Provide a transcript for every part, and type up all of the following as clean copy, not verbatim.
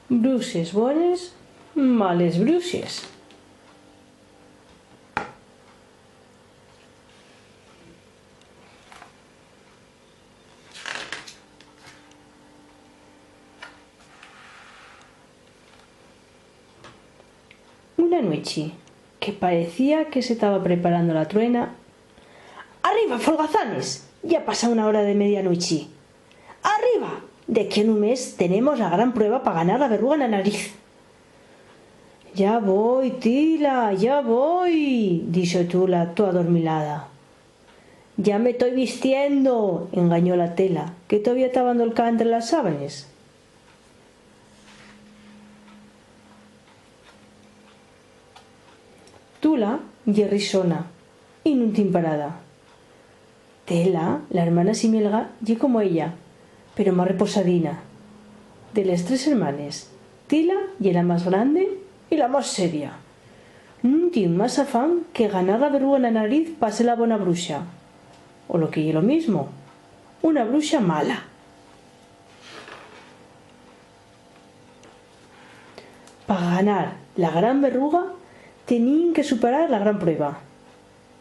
Bruixes bones, males bruixes. Una noche, que parecía que se estaba preparando la truena. ¡Arriba, folgazanes! Ya pasa una hora de medianoche. ¡Arriba! De aquí en un mes tenemos la gran prueba para ganar la verruga en la nariz. Ya voy, Tila, ya voy, dijo Tula, toda adormilada. Ya me estoy vistiendo, engañó la Tela, que todavía estaba endolcada entre las sábanas. Tula ye risona y nun tin parada. Tela, la hermana simielga, ye como ella, pero más reposadina. De las tres hermanes, Tila ye la más grande y la más seria. Nun tien más afán que ganar la verruga en la nariz pa ser la bona bruxa, o lo que ye lo mismo, una bruxa mala. Pa ganar la gran verruga tenían que superar la gran prueba.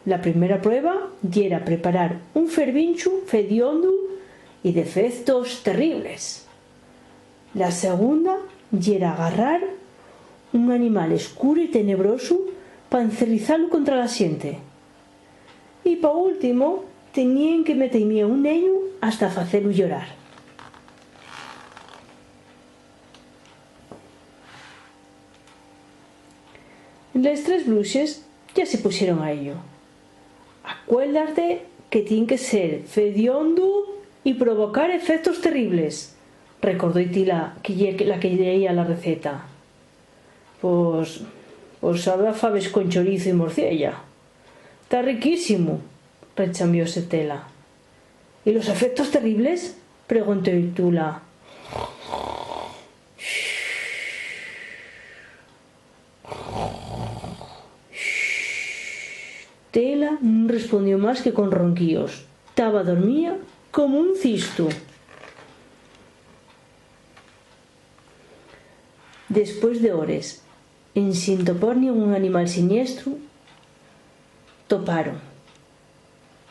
La primera prueba yera preparar un fervinchu fediondu y de efectos terribles. La segunda yera agarrar un animal escuro y tenebroso pa encerrizarlo contra la siente. Y pa último tenían que meterme un neño hasta facerlo llorar. Las tres bruxes ya se pusieron a ello. Acuérdate que tiene que ser fediondu y provocar efectos terribles, recordó Tila, la que leía la receta. Pues sabe a faves con chorizo y morcilla. Está riquísimo, rechambióse Tela. ¿Y los efectos terribles? Preguntó Tula. Tela no respondió más que con ronquíos. Estaba dormida como un cisto. Después de horas, en sin topar ningún animal siniestro, toparon.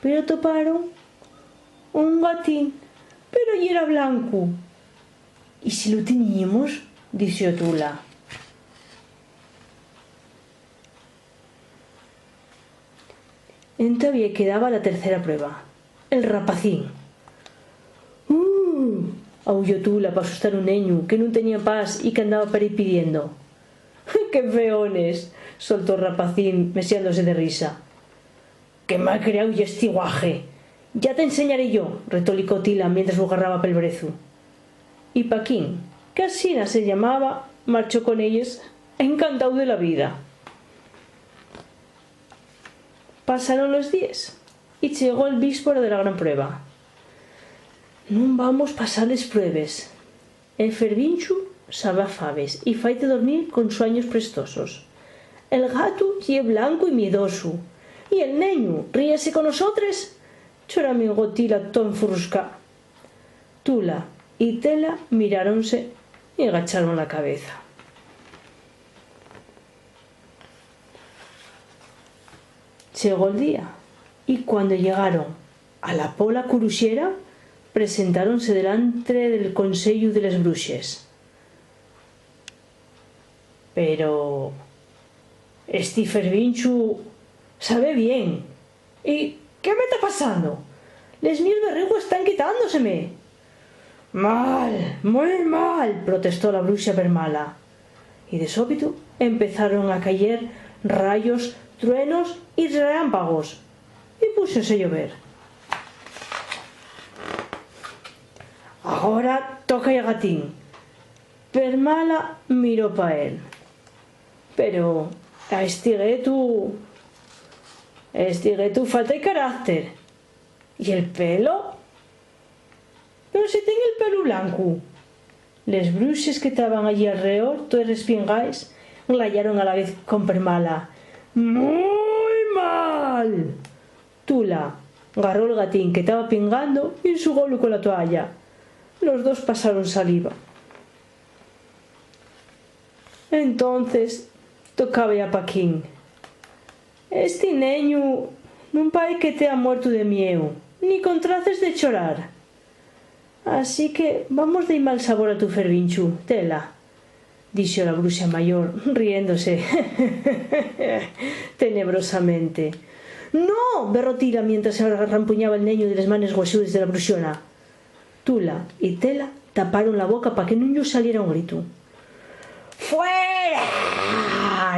Pero toparon un gatín, pero y era blanco. ¿Y si lo teníamos? Dijo Tula. Todavía quedaba la tercera prueba, el rapacín. Aulló Tula para asustar un neño que no tenía paz y que andaba por ahí pidiendo. ¡Qué feones! Soltó Rapacín, meseándose de risa. ¡Qué mal creado y este guaje! Ya te enseñaré yo, retolicó Tila mientras lo agarraba pel brezo. Y Paquín, que así se llamaba, marchó con ellos encantado de la vida. Pasaron los días y llegó el víspero de la gran prueba. Non vamos pasar les pruebes. El fervinchu sabe a faves y faite dormir con sueños prestosos. El gato ye blanco y miedoso. Y el neño ríese con nosotros. Chora mi gotila ton frusca. Tula y Tela miráronse y agacharon la cabeza. Llegó el día y cuando llegaron a la pola curuxiera presentáronse delante del Consello de les Bruxes. Pero este fervinchu sabe bien. ¿Y qué me está pasando? Les mis berrigos están quitándoseme. Mal, muy mal, protestó la bruxa permala. Y de súbito empezaron a caer rayos, truenos y relámpagos. Y púsose a llover. Ahora toca el gatín. Permala miró pa él. Pero a este guetu falta de carácter. ¿Y el pelo? Pero si tiene el pelo blanco. Les bruxes que estaban allí alrededor, todos respingais, glayaron a la vez con Permala. ¡Muy mal! Tula agarró el gatín que estaba pingando y enxugólo con la toalla. Los dos pasaron saliva. Entonces tocaba a Paquín. Este neño non pai que tea muerto de mieu, ni con traces de chorar. Así que vamos de mal sabor a tu fervinchu, tela, dixo la bruxa maior, riéndose tenebrosamente. «No!», berró Tila mientras se arrampuñaba el neño de las manos huesudas de la bruxona. Tula y Tela taparon la boca para que no saliera un grito. «¡Fuera!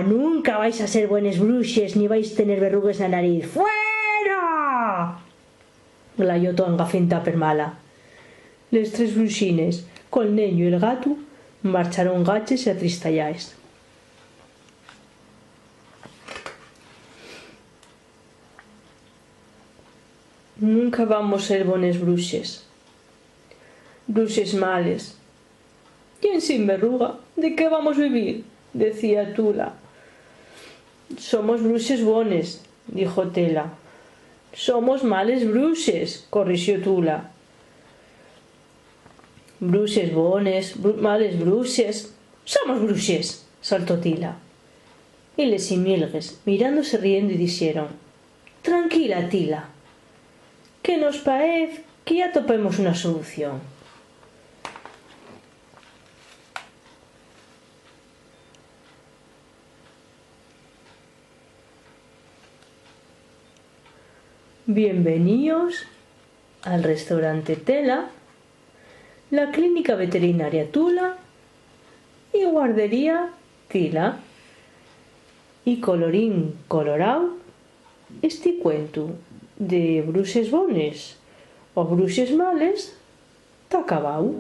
Nunca vais a ser buenas bruxes ni vais a tener verrugas en la nariz. ¡Fuera!», glayó toda engafinta per mala. Les tres bruxines, con el neño y el gato, marcharon gaches y atristallais. Nunca vamos a ser bones bruxes. Bruxes males. ¿Quién sin verruga? ¿De qué vamos a vivir?, decía Tula. Somos bruxes bones, dijo Tela. Somos males bruxes, corrigió Tula. Bruxes bones, males bruxes. Somos bruxes, saltó Tila. Y les similgues, mirándose riendo, y dijeron: Tranquila, Tila, que nos paez que ya topemos una solución. Bienvenidos al restaurante Tela, la clínica veterinaria Tula y guardería Tila. Y colorín colorao, este cuento de bruxes bones o bruxes males t'ha acabau.